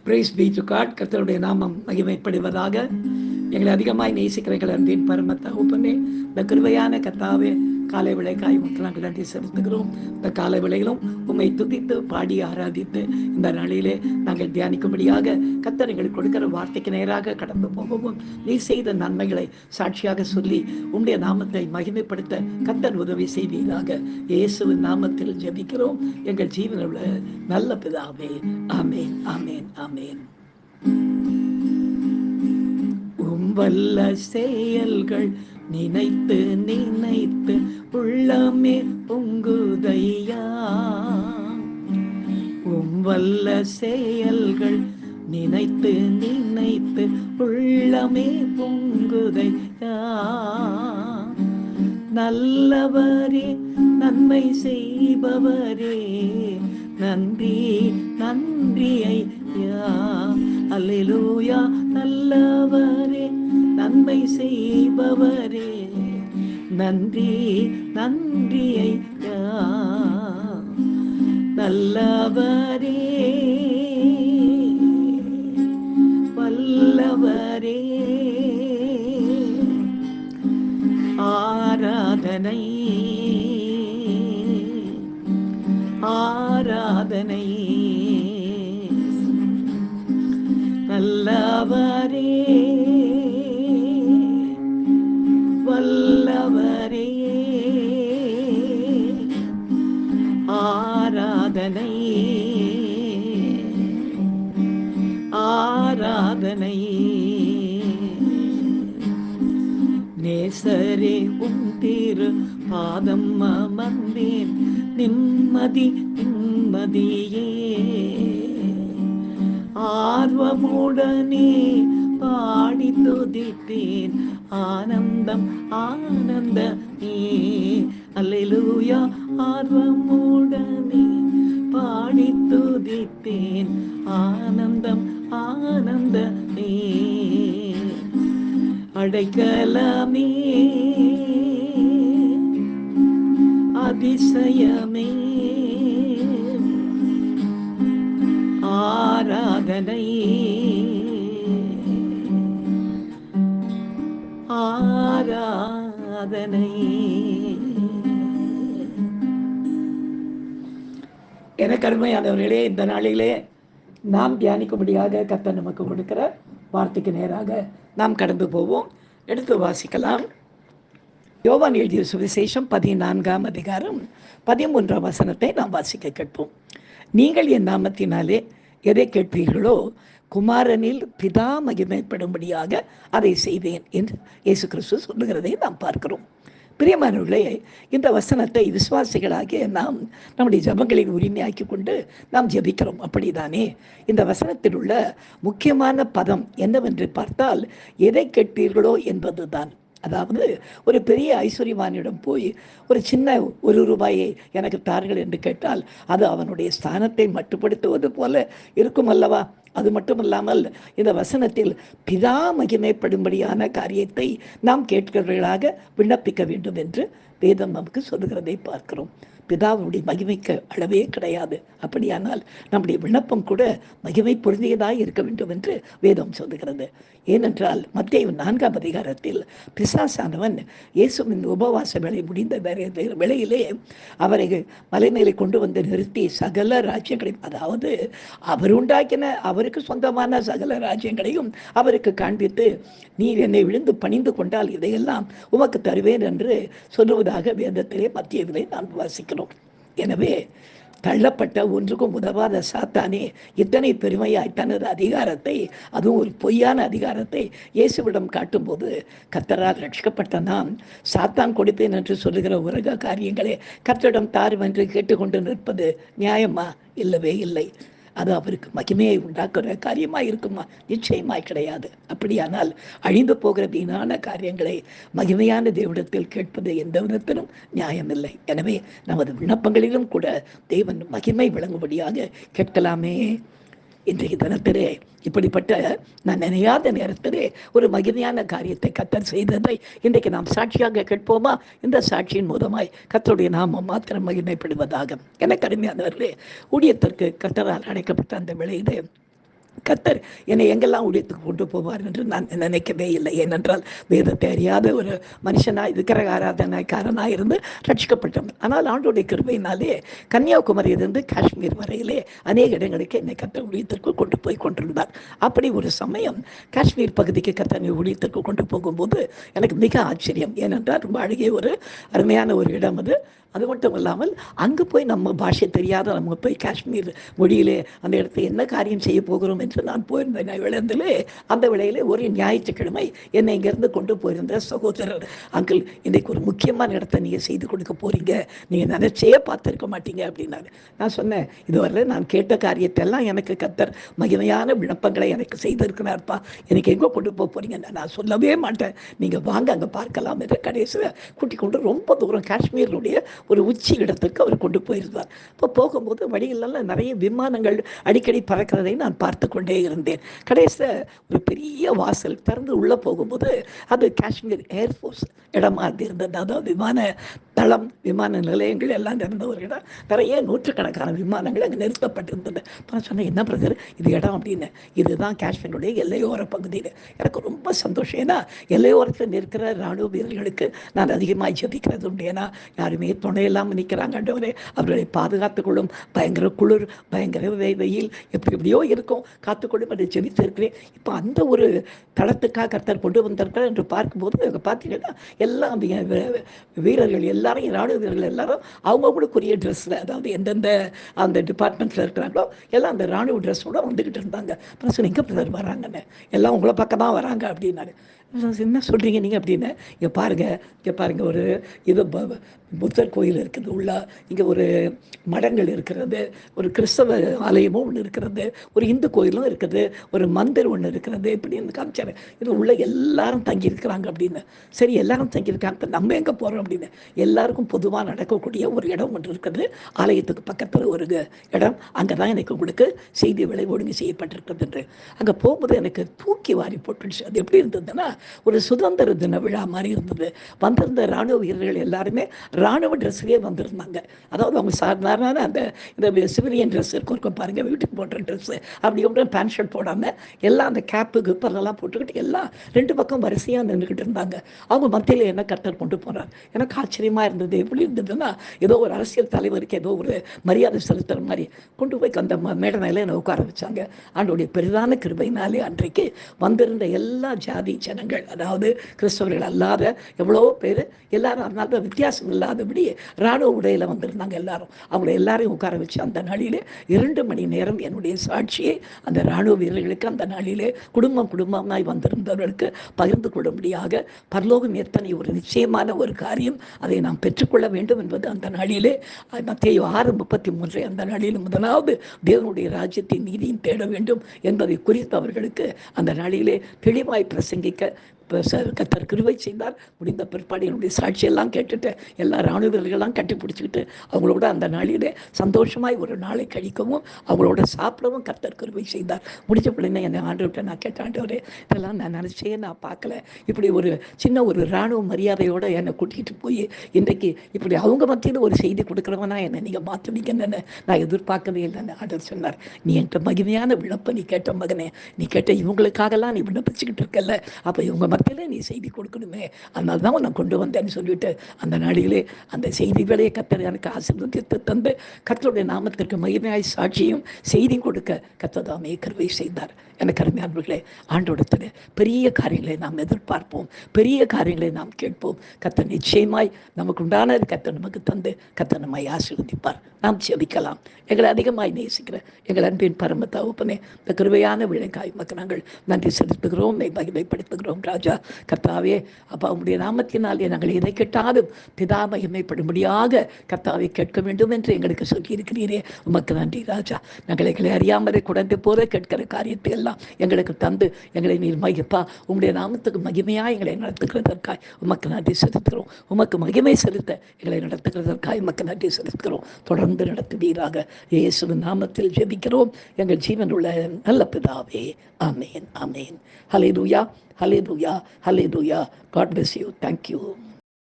Price B to God. கர்த்தருடைய நாமம் மகிமைப்படுவதாக. எங்களை அதிகமாய் நேசிக்கிற எங்கள் அன்பின் பரம தகப்பனே, இந்த கிருபையான கர்த்தாவே, காலை விளைக்காய் நாங்கள் நன்றி செலுத்துகிறோம். இந்த காலை விளையிலும் உம்மை துதித்து பாடி ஆராதித்து இந்த நாளிலே நாங்கள் தியானிக்கும்படியாக கர்த்தர் எங்களுக்கு கொடுக்கிற வார்த்தைக்கு நேராக கடந்து போகவும், நீ செய்த நன்மைகளை சாட்சியாக சொல்லி உம்முடைய நாமத்தை மகிமைப்படுத்த கர்த்தர் உதவி செய்வீராக. இயேசுவின் நாமத்தில் ஜெபிக்கிறோம் எங்கள் ஜீவனுள்ள நல்ல பிதாவே. ஆமேன், ஆமேன், ஆமேன். வல்ல செயல்கள் நினைத்து நினைத்து உள்ளமே பொங்குதையா. வல்ல செயல்கள் நினைத்து நினைத்து உள்ளமே பொங்குதையா. நல்லவரே, நன்மை செய்பவரே, நன்றி நன்றி ஐயா. அல்லேலூயா. நல்லவரே, நன்மை செய்பவரே, நன்றி நன்றி ஐயா. நல்லவரே, வல்லவரே, ஆராதனை ஆராதனை. நல்லவரே, வல்லவரே, ஆராதனை ஆராதனை. நேசரே, உம் திரு பாதம் அமர்ந்தேன், நிம்மதி நிம்மதியே. ஆர்வமுடனே பாடி துதித்தேன், ஆனந்தம் ஆனந்தமே. அல்லேலூயா. ஆர்வமுடனே பாடி துதித்தேன், ஆனந்தம் ஆனந்தமே. அடைக்கலமே, அதிசயமே, ஆராதனை ஆராதனை. எனக்கு அருமையானவர்களே, இந்த நாளிலே நாம் தியானிக்கும்படியாக கர்த்தர் நமக்கு கொடுக்கிற வார்த்தைக்கு நேராக நாம் கடந்து போவோம். எடுத்து வாசிக்கலாம். யோவான் எழுதிய சுவிசேஷம் 14ஆம் அதிகாரம் 13ஆம் வசனத்தை நாம் வாசிக்க கேட்போம். நீங்கள் என் நாமத்தினாலே எதை கேட்பீர்களோ குமாரனில் பிதா மகிமைப்படும்படியாக அதை செய்வேன் என்று இயேசு கிறிஸ்து சொல்லுகிறதை நாம் பார்க்கிறோம். பிரியமானவர்களே, இந்த வசனத்தை விசுவாசிகளாகிய நாம் நம்முடைய ஜபங்களின் உரிமையாக்கி கொண்டு நாம் ஜெபிக்கிறோம். அப்படிதானே? இந்த வசனத்தில் உள்ள முக்கியமான பதம் என்னவென்று பார்த்தால், எதை கேட்பீர்களோ என்பதுதான். அதாவது, ஒரு பெரிய ஐஸ்வர்யவானிடம் போய் ஒரு சின்ன 1 ரூபாயை எனக்கு தாருங்கள் என்று கேட்டால் அது அவனுடைய ஸ்தானத்தை மட்டுப்படுத்துவது போல இருக்கும் அல்லவா? அது மட்டுமல்லாமல் இந்த வசனத்தில் பிதா மகிமைப்படும்படியான காரியத்தை நாம் கேட்கிறவர்களாக விண்ணப்பிக்க வேண்டும் என்று வேதம் நமக்கு சொல்லுகிறதை பார்க்கிறோம். பிதாவுடைய மகிமைக்கு அளவே கிடையாது. அப்படியானால் நம்முடைய விண்ணப்பம் கூட மகிமை பொருந்தியதாக இருக்க வேண்டும் என்று வேதம் சொல்லுகிறது. ஏனென்றால் மத்தேயு 4ஆம் அதிகாரத்தில் பிசாசானவன் இயேசுவின் உபவாச வேலை முடிந்த வேளையிலே அவரை மலை மேலே கொண்டு வந்து நிறுத்தி சகல ராஜ்யங்களையும், அதாவது அவர் உண்டாக்கின அவருக்கு சொந்தமான சகல ராஜ்யங்களையும் அவருக்கு காண்பித்து, நீர் என்னை விழுந்து பணிந்து கொண்டால் இதையெல்லாம் உமக்கு தருவேன் என்று சொல்லுவதாக வேதத்திலே மத்தேயுவிலே நாம் வாசிக்கிறோம். எனவே தள்ளப்பட்ட ஒன்றுக்கும் உதவாத சாத்தானே இத்தனை பெருமையாய் தனது அதிகாரத்தை, அதுவும் ஒரு பொய்யான அதிகாரத்தை இயேசுவிடம் காட்டும்போது, கர்த்தரால் ரட்சிக்கப்பட்ட நாம் சாத்தான் கொடுப்பேன் என்று சொல்லுகிற உலக காரியங்களே கர்த்தரிடம் தாரும் என்று கேட்டுக்கொண்டு நிற்பது நியாயமா? இல்லவே இல்லை. அது அவருக்கு மகிமையை உண்டாக்குற காரியமாக இருக்குமா? நிச்சயமாய் கிடையாது. அப்படியானால் அழிந்து போகிற வீணான காரியங்களை மகிமையான தேவனிடத்தில் கேட்பது எந்த விதத்திலும் நியாயமில்லை. எனவே நமது விண்ணப்பங்களிலும் கூட தேவன் மகிமை விளங்கும்படியாக கேட்கலாமே. இன்றைய தினத்திலே இப்படிப்பட்ட நான் நினையாத நேரத்திலே ஒரு மகிமையான காரியத்தை கர்த்தர் செய்ததை இன்றைக்கு நாம் சாட்சியாக கேட்போமா? இந்த சாட்சியின் மூலமாய் கர்த்தருடைய நாமம் மாத்திரம் மகிமைப்படுவதாக. எனக்கு அருமையானவர்களே, ஊழியத்திற்கு கர்த்தரால் அழைக்கப்பட்ட அந்த வேளையிலே கர்த்தர் என்னை எங்கெல்லாம் ஊழியத்துக்கு கொண்டு போவார் என்று நான் நினைக்கவே இல்லை. ஏனென்றால் வேதத்தை அறியாத ஒரு மனுஷனாக இருக்கிற ஆராதனைக்காரனாக இருந்து ரட்சிக்கப்பட்டவன். ஆனால் ஆண்டோடைய கிருபையினாலே கன்னியாகுமரியிலிருந்து காஷ்மீர் வரையிலே அநேக இடங்களுக்கு என்னை கர்த்தர் ஊழியத்திற்கு கொண்டு போய் கொண்டிருந்தார். அப்படி ஒரு சமயம் காஷ்மீர் பகுதிக்கு கர்த்தர் ஊழியத்திற்கு கொண்டு போகும்போது எனக்கு மிக ஆச்சரியம். ஏனென்றால் ரொம்ப அழகிய ஒரு அருமையான ஒரு இடம் அது. அது மட்டும் இல்லாமல் அங்கே போய் நம்ம பாஷை தெரியாத நம்ம போய் காஷ்மீர் மொழியிலே அந்த இடத்துல என்ன காரியம் செய்ய போகிறோம் என்று நான் போயிருந்தேன். விளையாண்டிலே அந்த வேளையிலே ஒரு ஞாயிற்றுக்கிழமை என்னை இங்கேருந்து கொண்டு போயிருந்த சகோதரர், அங்கிள் இன்றைக்கு ஒரு முக்கியமான இடத்த நீங்கள் செய்து கொடுக்க போகிறீங்க, நீங்கள் நினச்சே பார்த்துருக்க மாட்டீங்க அப்படின்னாரு. நான் சொன்னேன், இதுவரை நான் கேட்ட காரியத்தெல்லாம் எனக்கு கர்த்தர் மகிமையான விண்ணப்பங்களை எனக்கு செய்திருக்கிறார்ப்பா, எனக்கு எங்கே கொண்டு போக போகிறீங்க? நான் சொல்லவே மாட்டேன், நீங்கள் வாங்க அங்கே பார்க்கலாம் என்று கடைசியில் கூட்டிக் கொண்டு ரொம்ப தூரம் காஷ்மீருடைய ஒரு உச்சி இடத்துக்கு அவர் கொண்டு போயிருந்தார். இப்போ போகும்போது வழியிலெல்லாம் நிறைய விமானங்கள் அடிக்கடி பறக்கிறதை நான் பார்த்து கொண்டே இருந்தேன். கடைசியில் ஒரு பெரிய வாசல் திறந்து உள்ளே போகும்போது அது காஷ்மீர் ஏர்ஃபோர்ஸ் இடமா இருந்தது. அதாவது விமான தளம், விமான நிலையங்கள் எல்லாம் இருந்த ஒரு இடம். நிறைய நூற்றுக்கணக்கான விமானங்கள் அங்கே நிறுத்தப்பட்டிருந்தது. நான் சொன்னேன், என்ன பிரதர் இது இடம் அப்படின்னு. இதுதான் காஷ்மீருடைய எல்லையோர பகுதியில். எனக்கு ரொம்ப சந்தோஷம். ஏன்னா எல்லையோரத்தில் நிற்கிற இராணுவ வீரர்களுக்கு நான் அதிகமாக ஜெபிக்கிறது உண்டு. ஏன்னா யாருமே துணையெல்லாம் நிற்கிறாங்க, ஆண்டவரே அவர்களை பாதுகாத்துக்கொள்ளும், பயங்கர குளிர், பயங்கர வெயில், எப்படி எப்படியோ இருக்கும், காத்துக்கொள்ளும் என்று ஜெபித்திருக்கிறேன். இப்போ அந்த ஒரு தளத்துக்காக கர்த்தர் கொண்டு வந்திருக்கிறார் என்று பார்க்கும்போது அங்கே பார்த்தீங்கன்னா எல்லாம் வீரர்கள் எல்லாரும், இராணுவ வீரர்கள் எல்லாரும் அவங்களுக்குரிய ட்ரெஸ்ஸில், அதாவது எந்தெந்த அந்த டிபார்ட்மெண்ட்டில் இருக்கிறாங்களோ எல்லாம் அந்த இராணுவ ட்ரெஸ்ஸோடு வந்துக்கிட்டு இருந்தாங்க. அப்புறம் சொன்ன, எங்கே பிரதர் வராங்கன்னு, எல்லாம் உங்களை பக்கம் தான் வராங்க அப்படின்னாரு. என்ன சொல்கிறீங்க நீங்கள் அப்படின்னு. இங்கே பாருங்கள் ஒரு இது புத்தர் கோயில் இருக்குது உள்ள, இங்கே ஒரு மடங்கள் இருக்கிறது, ஒரு கிறிஸ்தவ ஆலயமும் ஒன்று இருக்கிறது, ஒரு இந்து கோயிலும் இருக்குது, ஒரு மந்திர் ஒன்று இருக்கிறது இப்படின்னு காமிச்சாரு. இது உள்ள எல்லாரும் தங்கியிருக்கிறாங்க அப்படின்னு. சரி, எல்லாரும் தங்கியிருக்காங்க, நம்ம எங்கே போகிறோம் அப்படின்னு. எல்லாருக்கும் பொதுவாக நடக்கக்கூடிய ஒரு இடம் ஒன்று இருக்குது, ஆலயத்துக்கு பக்கத்தில் ஒரு இடம். அங்கே தான் எனக்கு உங்களுக்கு செய்தி விலை ஒழுங்கு செய்யப்பட்டிருக்கிறது. அங்கே போகும்போது எனக்கு தூக்கி வாரி போட்டுடுச்சு. அது எப்படி இருந்ததுன்னா, ஒரு சுதந்திர தின விழா மாதிரி இருந்தது. வந்திருந்த இராணுவ வீரர்கள் எல்லாருமே இராணுவ ட்ரெஸ்லேயே வந்திருந்தாங்க. அதாவது அவங்க சாதாரண அந்த இந்த சிவிலியன் ட்ரெஸ் இருக்கும் பாருங்கள், வீட்டுக்கு போடுற ட்ரெஸ்ஸு, அப்படி ஒன்றும் பேண்ட் ஷர்ட் போடாமல் எல்லாம் அந்த கேப்பு கிப்பரெல்லாம் போட்டுக்கிட்டு எல்லாம் ரெண்டு பக்கம் வரிசையாக நின்றுக்கிட்டு இருந்தாங்க. அவங்க மத்தியில் என்ன கர்த்தர் கொண்டு போகிறார். எனக்கு ஆச்சரியமாக இருந்தது. எப்படி இருந்ததுன்னா, ஏதோ ஒரு அரசியல் தலைவருக்கு ஏதோ ஒரு மரியாதை செலுத்துகிற மாதிரி கொண்டு போய் அந்த மேடை மேலே என்னை உட்கார வச்சாங்க. ஆண்டோடைய பெரிதான கிருபையினாலே அன்றைக்கு வந்திருந்த எல்லா ஜாதி ஜனங்கள், அதாவது கிறிஸ்தவர்கள் அல்லாத எவ்வளோ பேர், எல்லாரும் அதனால வித்தியாசம் இல்லாதபடி இராணுவ உடையில் வந்திருந்தாங்க எல்லாரும். அவங்கள எல்லாரையும் உட்கார வச்சு அந்த நாளிலே 2 மணி நேரம் என்னுடைய சாட்சியை அந்த இராணுவ வீரர்களுக்கு அந்த நாளிலே குடும்பமாய் வந்திருந்தவர்களுக்கு பகிர்ந்து கொள்ளும்படியாக, பரலோகம் எத்தனை ஒரு நிச்சயமான ஒரு காரியம், அதை நாம் பெற்றுக்கொள்ள வேண்டும் என்பது அந்த நாளிலே மத்தேயு 6:33 அந்த நாளில் முதலாவது தேவனுடைய ராஜ்யத்தின் நீதியும் தேட வேண்டும் என்பதை குறித்து அவர்களுக்கு அந்த நாளிலே தெளிவாய் பிரசங்கிக்க கர்த்தர் கிருபை செய்தார். முடிந்த பிற்பாடு என்னுடைய சாட்சியெல்லாம் கேட்டுட்டு எல்லா இராணுவ வீரர்களெல்லாம் கட்டி பிடிச்சிக்கிட்டு அவங்களோட அந்த நாளிலே சந்தோஷமாய் ஒரு நாளை கழிக்கவும் அவங்களோட சாப்பிடவும் கர்த்தர் கிருபை செய்தார். முடிஞ்ச பிள்ளைங்க என்னை ஆண்டவர்கிட்ட நான் கேட்ட, ஆண்டவரே இதெல்லாம் நான் நினச்சே நான் பார்க்கல, இப்படி ஒரு சின்ன ஒரு இராணுவ மரியாதையோடு என்னை கூட்டிகிட்டு போய் இன்றைக்கு இப்படி அவங்க மத்தியில் ஒரு செய்தி கொடுக்குறவனா என்னை நீங்கள் மாற்றுவீங்கன்னு நான் எதிர்பார்க்கவே இல்லைன்னு ஆண்டவர் சொன்னார். நீ என்கிட்ட மகிமையான விண்ணப்பம் நீ கேட்ட மகனே, நீ கேட்ட இவங்களுக்காகலாம் நீ விண்ணப்பிச்சுக்கிட்டு இருக்கல, அப்போ இவங்க மத்தியில் நீ செய்தி கொடுக்கணுமே, அதனால தான் நான் கொண்டு வந்தேன்னு சொல்லிட்டு அந்த நாளிலே அந்த செய்திகளையே கர்த்தர் எனக்கு ஆசீர்வதித்து தந்து கர்த்தருடைய நாமத்திற்கு மகிமையாய் சாட்சியும் செய்தியும் கொடுக்க கர்த்தர் கிருபை செய்தார். எனக்கு அருமையானவர்களே, ஆண்டோடத்தில் பெரிய காரியங்களை நாம் எதிர்பார்ப்போம், பெரிய காரியங்களை நாம் கேட்போம். கர்த்தர் நிச்சயமாய் நமக்கு உண்டானது கர்த்தர் நமக்கு தந்து கர்த்தர் நம்மை ஆசீர்வதிப்பார். நாம் ஜெபிக்கலாம். எங்களை அதிகமாய் நேசிக்கிற எங்கள் அன்பின் பரம தகப்பனே, இந்த கிருபையான விளைக்காய் மக்கள் நாங்கள் நன்றி செலுத்துகிறோம், மகிமைப்படுத்துகிறோம். ராஜா கர்த்தாவே, அப்பா உம்முடைய நாமத்தினாலே நாங்கள் எதை கேட்டாலும் பிதா மகிமைப்படும்படியாக கர்த்தாவை கேட்க வேண்டும் என்று எங்களுக்கு சொல்லியிருக்கிறீரே, உமக்கு நன்றி ராஜா. நாங்கள் எங்களை அறியாமலே குழந்தை போல கேட்கிற காரியத்தை எல்லாம் எங்களுக்கு தந்து எங்களை நீர் மகிப்பா உம்முடைய நாமத்துக்கு மகிமையாக எங்களை நடத்துகிறதற்காய் உமக்கு நன்றி செலுத்துகிறோம். உமக்கு மகிமை செலுத்த எங்களை நடத்துகிறதற்காய் உமக்கு நன்றி செலுத்துகிறோம். தொடர்ந்து நடத்துவீராக. இயேசுவின் நாமத்தில் ஜெபிக்கிறோம் எங்கள் ஜீவனுள்ள நல்ல பிதாவே. ஆமேன், ஆமேன். ஹல்லேலூயா, ஹல்லேலூயா, ஹல்லேலூயா. God bless you. Thank you.